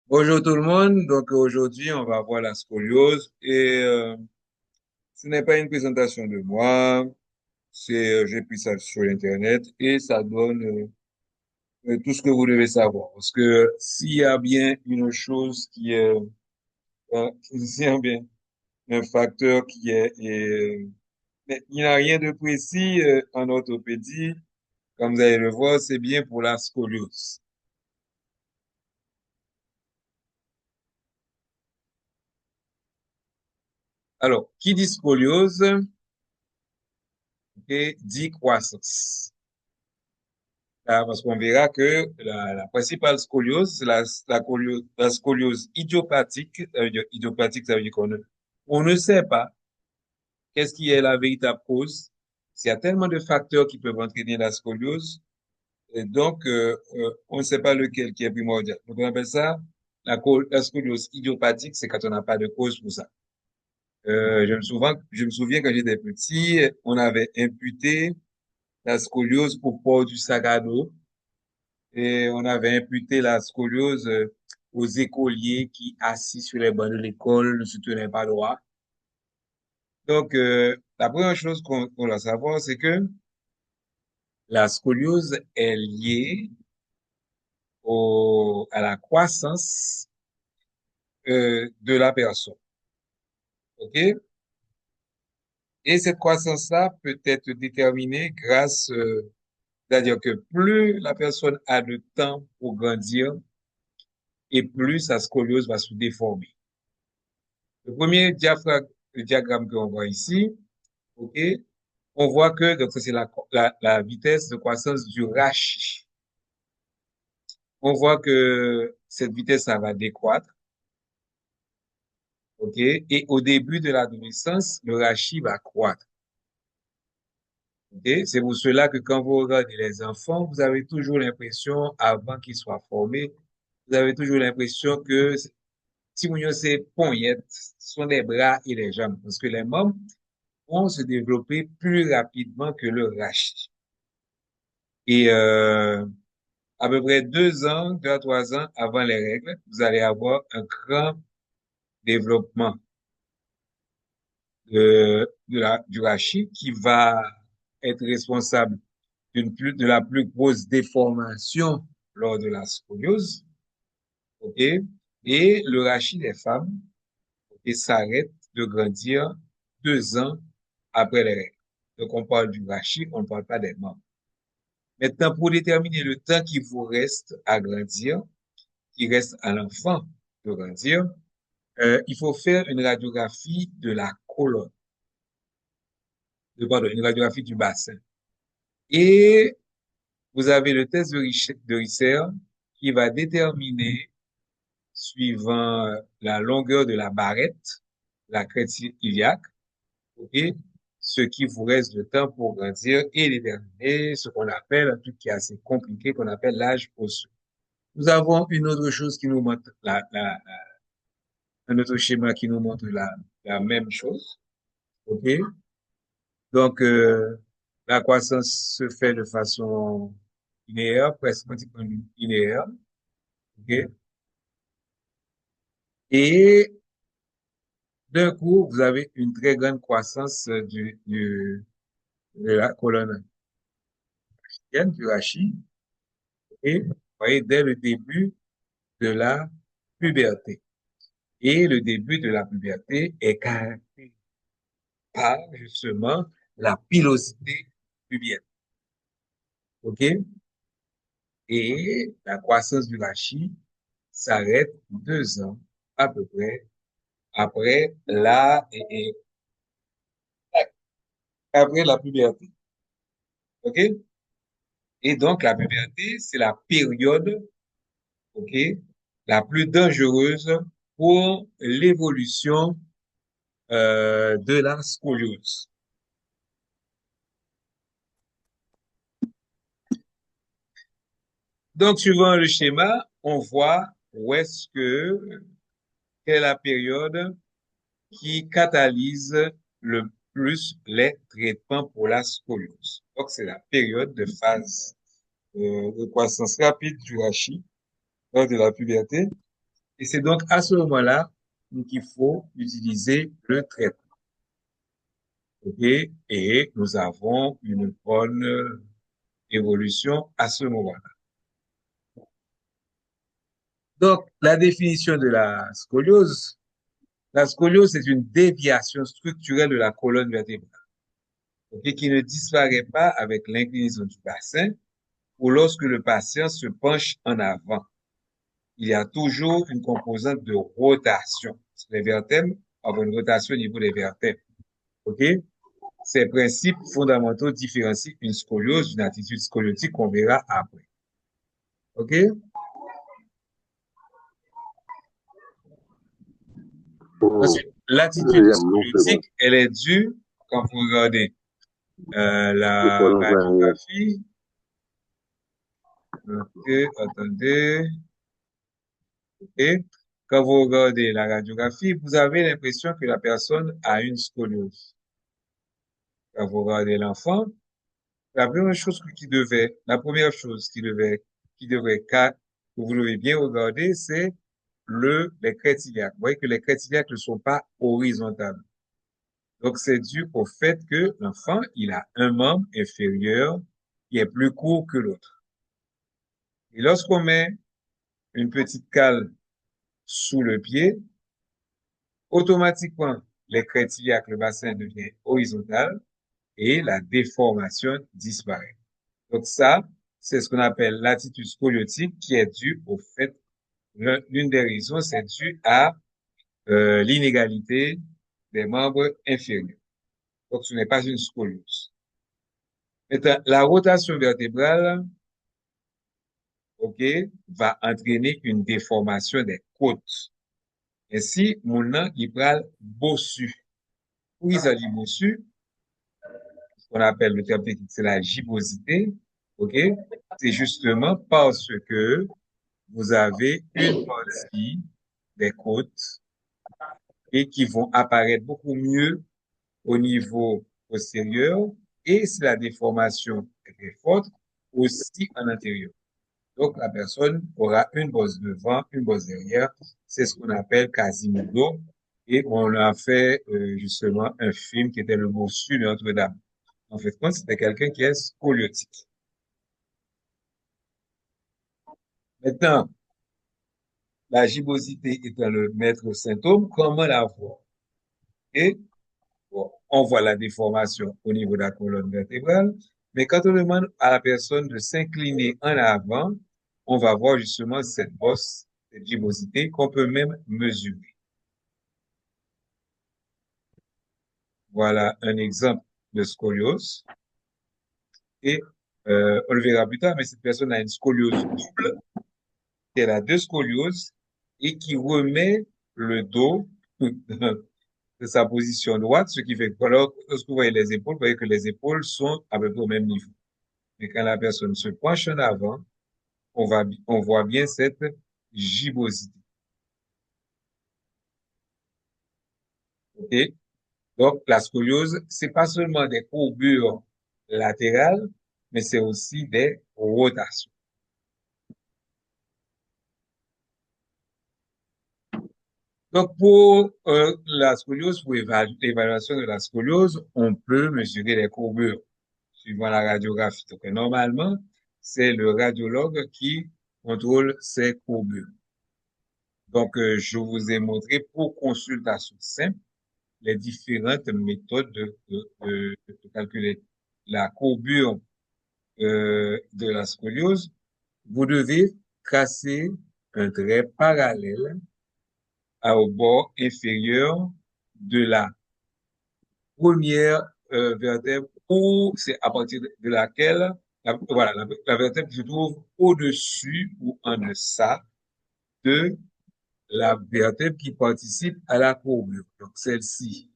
Bonjour tout le monde. Donc aujourd'hui, on va voir la scoliose et ce n'est pas une présentation de moi, c'est j'ai pris ça sur Internet et ça donne tout ce que vous devez savoir. Parce que s'il y a bien une chose qui est, s'il y a bien un facteur qui est, mais il n'y a rien de précis en orthopédie, comme vous allez le voir, c'est bien pour la scoliose. Alors, qui dit scoliose, et dit croissance. Parce qu'on verra que la principale scoliose, c'est la scoliose idiopathique. Ça veut dire idiopathique, ça veut dire on ne sait pas qu'est-ce qui est la véritable cause. Il y a tellement de facteurs qui peuvent entraîner la scoliose, et donc on ne sait pas lequel qui est primordial. Donc on appelle ça la scoliose idiopathique, c'est quand on n'a pas de cause pour ça. Je me souviens quand j'étais petit, on avait imputé la scoliose au port du sac à dos. Et on avait imputé la scoliose aux écoliers qui, assis sur les bancs de l'école, ne se tenaient pas droit. Donc, la première chose qu'on doit savoir, c'est que la scoliose est liée à la croissance de la personne. OK? Et cette croissance-là peut être déterminée c'est-à-dire que plus la personne a de temps pour grandir, et plus sa scoliose va se déformer. Le premier le diagramme qu'on voit ici, OK, on voit que donc ça, c'est la vitesse de croissance du rachis. On voit que cette vitesse, ça va décroître, OK, et au début de l'adolescence, le rachis va croître. OK, c'est pour cela que quand vous regardez les enfants, vous avez toujours l'impression, avant qu'ils soient formés, vous avez toujours l'impression que si vous c'est poignettes, ce sont les bras et les jambes, parce que les membres vont se développer plus rapidement que le rachis. Et à peu près 2 ans, 2 à 3 ans avant les règles, vous allez avoir un grand développement du rachis qui va être responsable de la plus grosse déformation lors de la scoliose. OK? Et le rachis des femmes, OK, s'arrête de grandir 2 ans après les règles. Donc, on parle du rachis, on ne parle pas des membres. Maintenant, pour déterminer le temps qui vous reste à grandir, qui reste à l'enfant de grandir, il faut faire une radiographie de la colonne, pardon, une radiographie du bassin. Et vous avez le test de Risser qui va déterminer, suivant la longueur de la barrette, la crête iliaque, OK, ce qui vous reste de temps pour grandir et déterminer ce qu'on appelle, un truc qui est assez compliqué, qu'on appelle l'âge osseux. Nous avons une autre chose qui nous montre un autre schéma qui nous montre la même chose. OK? Donc, la croissance se fait de façon linéaire, presque pratiquement linéaire. OK? Et d'un coup, vous avez une très grande croissance de la colonne du rachis. Et vous voyez, dès le début de la puberté. Et le début de la puberté est caractérisé par, justement, la pilosité pubienne. OK? Et la croissance du rachis s'arrête 2 ans à peu près après après la puberté. OK? Et donc, la puberté, c'est la période, OK, la plus dangereuse pour l'évolution de la scoliose. Donc, suivant le schéma, on voit où est-ce que, quelle est la période qui catalyse le plus les traitements pour la scoliose. Donc, c'est la période de phase de croissance rapide du rachis lors de la puberté. Et c'est donc à ce moment-là qu'il faut utiliser le traitement. OK? Et nous avons une bonne évolution à ce moment-là. Donc, la définition de la scoliose, c'est une déviation structurelle de la colonne vertébrale, OK, qui ne disparaît pas avec l'inclinaison du bassin ou lorsque le patient se penche en avant. Il y a toujours une composante de rotation. Les vertèbres ont une rotation au niveau des vertèbres. OK? Ces principes fondamentaux différencient une scoliose d'une attitude scoliotique qu'on verra après. OK? Hmm. Ensuite, l'attitude Deuxième nom, c'est bon. scoliotique, elle est due, quand vous regardez Il faut la l'envoyer. radiographie. OK, attendez. OK. Quand vous regardez la radiographie, vous avez l'impression que la personne a une scoliose. Quand vous regardez l'enfant, la première chose que vous devez bien regarder, c'est les crêtes iliaques. Vous voyez que les crêtes iliaques ne sont pas horizontales. Donc, c'est dû au fait que l'enfant, il a un membre inférieur qui est plus court que l'autre. Et lorsqu'on met une petite cale sous le pied, automatiquement, les crêtes iliaques, le bassin devient horizontal et la déformation disparaît. Donc ça, c'est ce qu'on appelle l'attitude scoliotique qui est due au fait, l'une des raisons, c'est dû à l'inégalité des membres inférieurs. Donc ce n'est pas une scoliose. Maintenant, la rotation vertébrale, OK, va entraîner une déformation des côtes. Ainsi, mon nom, il pral bossu. Où il s'agit bossu, ce qu'on appelle le terme technique, c'est la gibbosité, OK? C'est justement parce que vous avez une partie des côtes et qui vont apparaître beaucoup mieux au niveau postérieur et si la déformation est très forte, aussi en intérieur. Donc, la personne aura une bosse devant, une bosse derrière. C'est ce qu'on appelle Quasimodo. Et on a fait justement un film qui était Le Bossu de Notre-Dame. En fait, c'était quelqu'un qui est scoliotique. Maintenant, la gibbosité étant le maître symptôme, comment la voir? Et bon, on voit la déformation au niveau de la colonne vertébrale, mais quand on demande à la personne de s'incliner en avant, on va voir justement cette bosse, cette gibbosité qu'on peut même mesurer. Voilà un exemple de scoliose. Et on le verra plus tard, mais cette personne a une scoliose double, elle a deux scolioses et qui remet le dos de sa position droite, ce qui fait que alors, lorsque vous voyez les épaules, vous voyez que les épaules sont à peu près au même niveau. Mais quand la personne se penche en avant, on voit bien cette gibbosité. OK? Donc, la scoliose, c'est pas seulement des courbures latérales, mais c'est aussi des rotations. Donc, pour la scoliose, pour l'évaluation de la scoliose, on peut mesurer les courbures suivant la radiographie. Donc, normalement, c'est le radiologue qui contrôle ces courbures. Donc, je vous ai montré pour consultation simple les différentes méthodes de calculer la courbure de la scoliose. Vous devez tracer un trait parallèle au bord inférieur de la première vertèbre ou c'est à partir de laquelle voilà, la vertèbre se trouve au-dessus ou en deçà de la vertèbre qui participe à la courbure. Donc, celle-ci,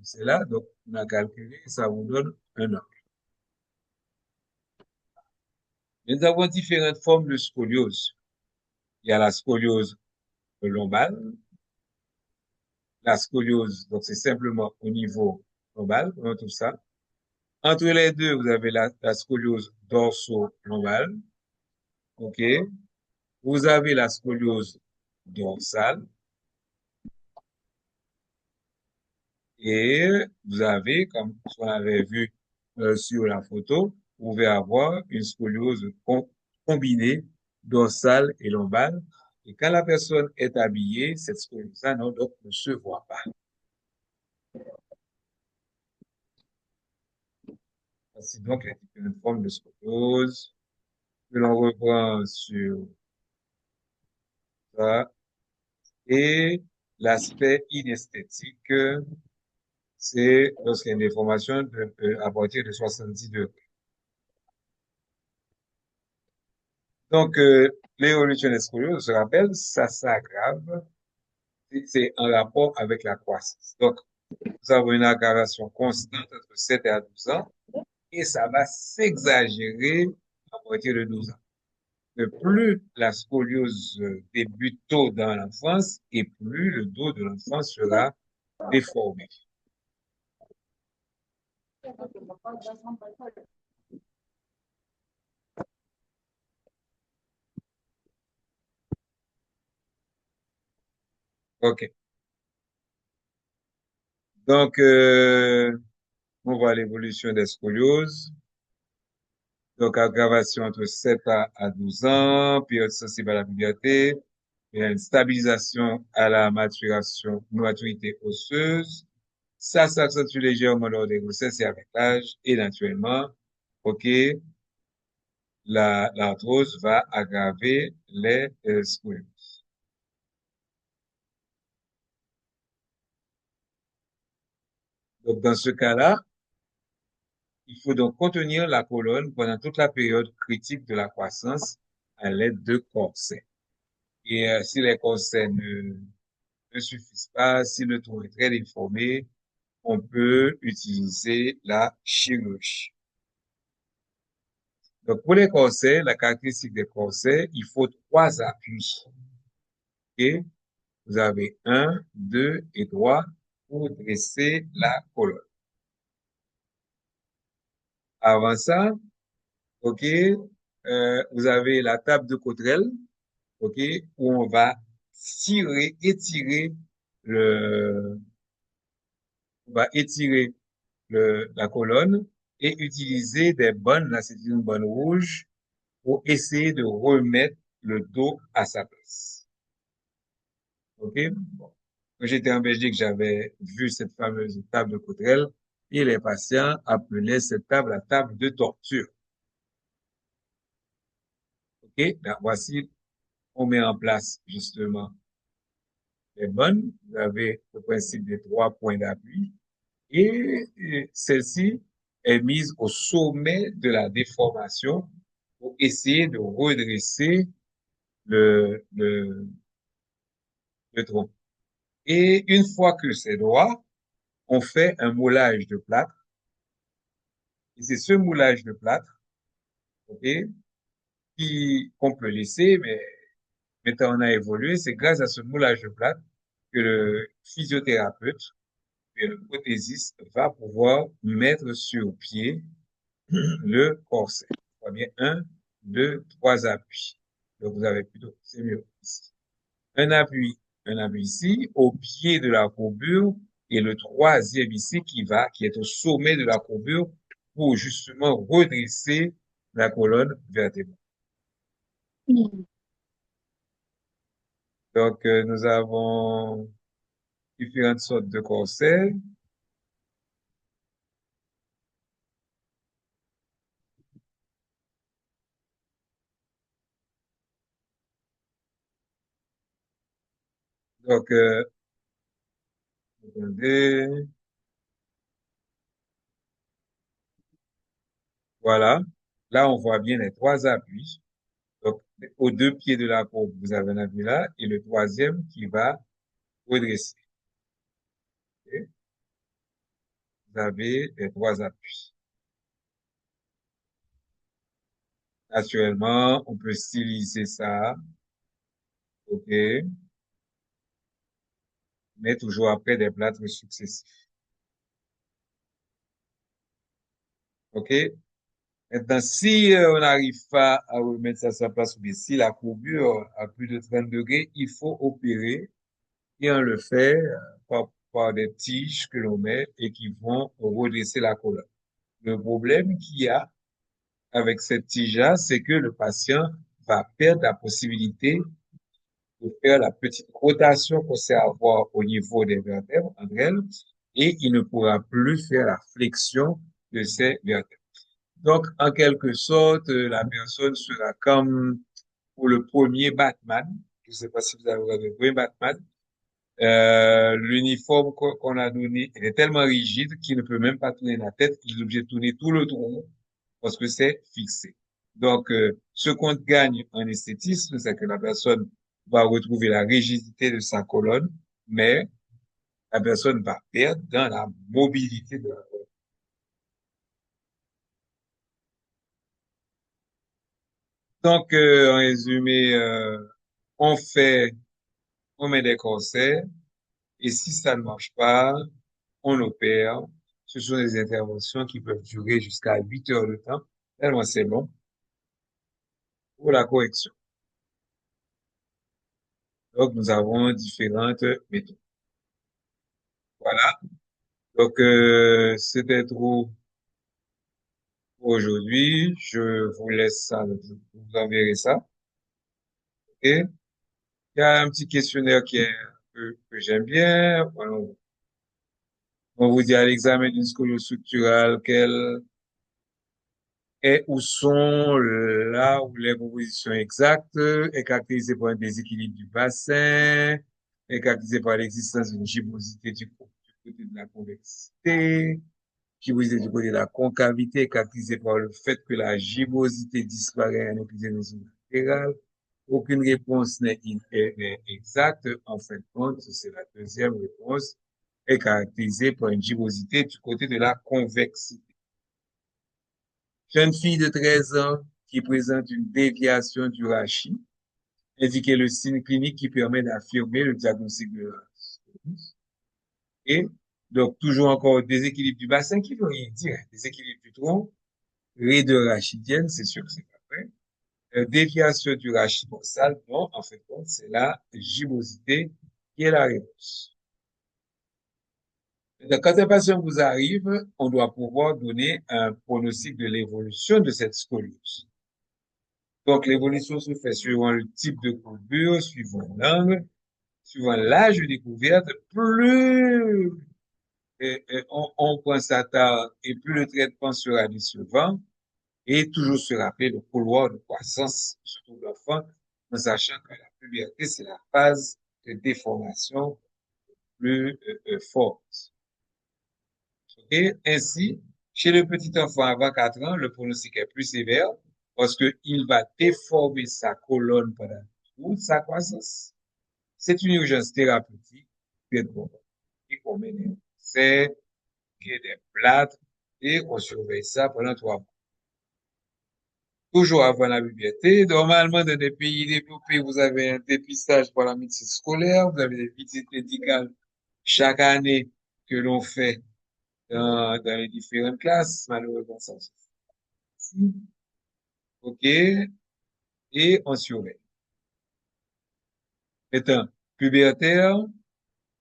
c'est là, donc on a calculé, ça vous donne un angle. Nous avons différentes formes de scoliose. Il y a la scoliose lombale, la scoliose, donc c'est simplement au niveau lombal, on trouve ça. Entre les deux, vous avez la scoliose dorso-lombale, ok. Vous avez la scoliose dorsale. Et vous avez, comme on avait vu sur la photo, vous pouvez avoir une scoliose combinée dorsale et lombale. Et quand la personne est habillée, cette scoliose-là, non, donc, ne se voit pas. Voici donc les différentes formes de scoliose que l'on reprend sur ça. Et l'aspect inesthétique, c'est lorsqu'il y a une déformation à partir de 70 degrés. Donc, l'évolution des scolioses, je rappelle, ça s'aggrave, c'est en rapport avec la croissance. Donc, nous avons une aggravation constante entre 7 et 12 ans, et ça va s'exagérer à partir de 12 ans. Mais plus la scoliose débute tôt dans l'enfance, et plus le dos de l'enfant sera déformé. OK. Donc, on voit l'évolution des scolioses. Donc, aggravation entre 7 à 12 ans, période sensible à la puberté, il y a une stabilisation à la maturité osseuse. Ça s'accentue légèrement lors des grossesses et avec l'âge, et naturellement, OK, l'arthrose va aggraver les scolioses. Donc, dans ce cas-là, il faut donc contenir la colonne pendant toute la période critique de la croissance à l'aide de corsets. Et si les corsets ne suffisent pas, si le tronc est très déformé, on peut utiliser la chirurgie. Donc, pour les corsets, la caractéristique des corsets, il faut 3 appuis. OK? Vous avez 1, 2 et 3 pour dresser la colonne. Avant ça, OK, vous avez la table de Cottrell, OK, où on va étirer le, on va étirer la colonne et utiliser des bonnes, là c'est une bonne rouge, pour essayer de remettre le dos à sa place. OK? Bon. Quand j'étais en Belgique, j'avais vu cette fameuse table de Cottrell et les patients appelaient cette table la table de torture. OK? Là, voici, on met en place justement les bonnes. Vous avez le principe des 3 points d'appui et celle-ci est mise au sommet de la déformation pour essayer de redresser le, le, le tronc. Et une fois que c'est droit, on fait un moulage de plâtre. Et c'est ce moulage de plâtre, OK, qu'on peut laisser, mais maintenant on a évolué, c'est grâce à ce moulage de plâtre que le physiothérapeute et le prothésiste va pouvoir mettre sur pied le corset. On voit bien 1, 2, 3 appuis. Donc vous avez plutôt, c'est mieux ici. Un appui, un appui ici, au pied de la courbure, et le troisième ici qui est au sommet de la courbure pour justement redresser la colonne vertébrale. Donc, nous avons différentes sortes de corsets. Donc, attendez, voilà. Là, on voit bien les 3 appuis. Donc, aux 2 pieds de la courbe, vous avez un appui là, et le troisième qui va redresser. Ok? Vous avez les 3 appuis. Naturellement, on peut styliser ça, OK, mais toujours après des plâtres successifs. OK? Maintenant, si on n'arrive pas à remettre ça à sa place, ou bien si la courbure a plus de 30 degrés, il faut opérer et on le fait par des tiges que l'on met et qui vont redresser la colonne. Le problème qu'il y a avec cette tige-là, c'est que le patient va perdre la possibilité de faire la petite rotation qu'on sait avoir au niveau des vertèbres entre elles et il ne pourra plus faire la flexion de ces vertèbres. Donc, en quelque sorte, la personne sera comme pour le premier Batman. Je ne sais pas si vous avez regardé le premier Batman. L'uniforme qu'on a donné, il est tellement rigide qu'il ne peut même pas tourner la tête. Il est obligé de tourner tout le tronc parce que c'est fixé. Donc, ce qu'on gagne en esthétisme, c'est que la personne va retrouver la rigidité de sa colonne, mais la personne va perdre dans la mobilité de la colonne. Donc, en résumé, on met des corsets, et si ça ne marche pas, on opère. Ce sont des interventions qui peuvent durer jusqu'à 8 heures de temps, tellement c'est long pour la correction. Donc, nous avons différentes méthodes. Voilà. Donc, c'était tout pour aujourd'hui. Je vous laisse ça, je vous enverrai ça. OK? Il y a un petit questionnaire que j'aime bien. Voilà. On vous dit à l'examen d'une scoliose structurale quelle est ou sont là où les propositions exactes est caractérisée par un déséquilibre du bassin, est caractérisée par l'existence d'une gibbosité du côté de la convexité, gibbosité du côté de la concavité est caractérisée par le fait que la gibbosité disparaît en épisode latérale. Aucune réponse n'est exacte. En fin de compte, c'est la deuxième réponse, est caractérisée par une gibbosité du côté de la convexité. Jeune fille de 13 ans qui présente une déviation du rachis, indiquez le signe clinique qui permet d'affirmer le diagnostic de la scoliose. Et donc, toujours encore déséquilibre du bassin qui veut rien dire. Déséquilibre du tronc, raideur rachidienne, c'est sûr que c'est pas vrai. Déviation du rachis dorsal, non, en fait, c'est la gibbosité qui est la réponse. Donc, quand un patient vous arrive, on doit pouvoir donner un pronostic de l'évolution de cette scoliose. Donc, l'évolution se fait suivant le type de courbure, suivant l'angle, suivant l'âge de découverte. Plus on prend sa taille et plus le traitement sera décevant, et toujours se rappeler le couloir de croissance, surtout de l'enfant, en sachant que la puberté, c'est la phase de déformation plus forte. Et ainsi, chez le petit enfant avant 4 ans, le pronostic est plus sévère parce qu'il va déformer sa colonne pendant toute sa croissance. C'est une urgence thérapeutique et qu'on met des essais, des plâtres et on surveille ça pendant 3 mois. Toujours avant la puberté. Normalement, dans des pays développés, vous avez un dépistage par la médecine scolaire, vous avez des visites médicales chaque année que l'on fait dans les différentes classes, malheureusement, ça suffit. OK? Et on surveille. Étant pubertaire,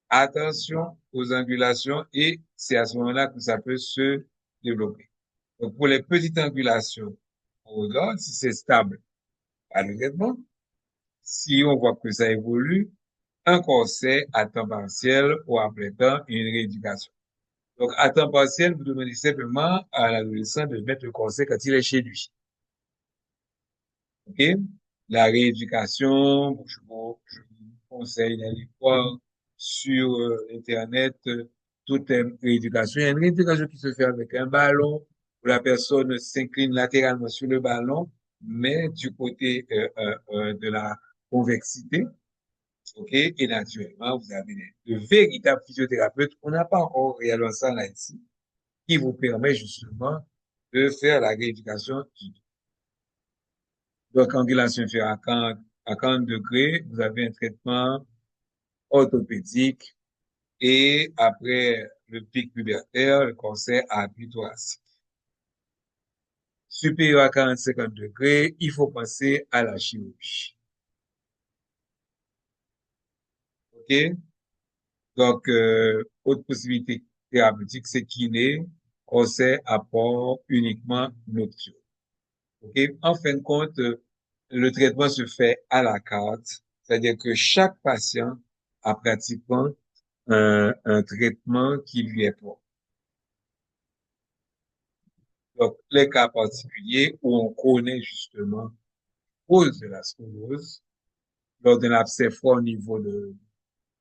attention aux angulations et c'est à ce moment-là que ça peut se développer. Donc, pour les petites angulations, on regarde si c'est stable, pas de traitement. Si on voit que ça évolue, un corset à temps partiel ou à plein temps et une rééducation. Donc, à temps partiel, vous demandez simplement à l'adolescent de mettre le corset quand il est chez lui. OK? La rééducation, je vous conseille d'aller voir sur Internet toute rééducation. Il y a une rééducation qui se fait avec un ballon où la personne s'incline latéralement sur le ballon, mais du côté de la convexité. OK? Et naturellement, vous avez de véritables physiothérapeutes. On n'a pas encore réellement ça là ici, qui vous permet justement de faire la rééducation du dos. Donc, angulation inférieure à 40 degrés, vous avez un traitement orthopédique et après le pic pubertaire, le cancer à appui thoracique. supérieur à 40-50 degrés, il faut penser à la chirurgie. OK? Donc, autre possibilité thérapeutique, c'est kiné, conseil, apport uniquement nocturne. OK? En fin de compte, le traitement se fait à la carte, c'est-à-dire que chaque patient a pratiquement un traitement qui lui est propre. Donc, les cas particuliers où on connaît justement la cause de la scoliose, lors d'un abcès fort au niveau de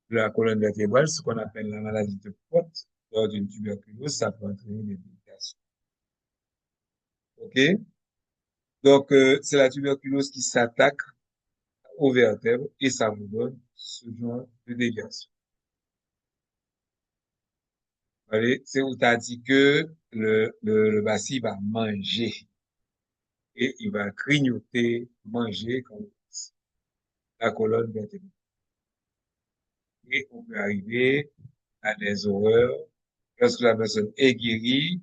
la colonne vertébrale, ce qu'on appelle la maladie de Pott, lors d'une tuberculose, ça peut entraîner des complications. OK? Donc, c'est la tuberculose qui s'attaque aux vertèbres et ça vous donne ce genre de déviation. Allez, c'est où t'as dit que le bacille va manger et il va grignoter, manger comme la colonne vertébrale. Et on peut arriver à des horreurs. Lorsque la personne est guérie,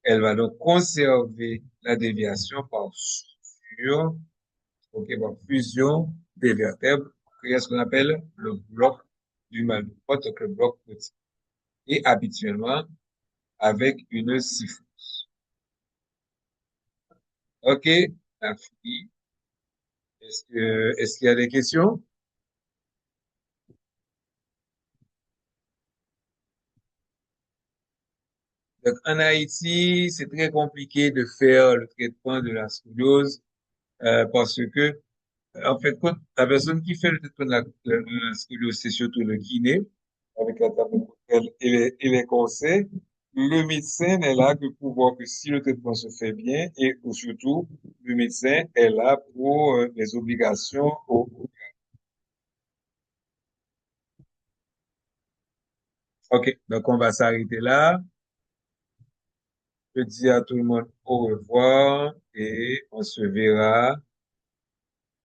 elle va donc conserver la déviation par suture, ok, par fusion des vertèbres, créer ce qu'on appelle le bloc du mal de Pott, donc le bloc petit. Et habituellement, avec une syphilis. OK, la fille, est-ce qu'il y a des questions? Donc, en Haïti, c'est très compliqué de faire le traitement de la scoliose, parce que, en fait, quand la personne qui fait le traitement de la scoliose, c'est surtout le kiné, avec la table de cocktail et les conseils. Le médecin n'est là que pour voir que si le traitement se fait bien et ou surtout, le médecin est là pour les obligations OK, donc on va s'arrêter là. Je dis à tout le monde au revoir et on se verra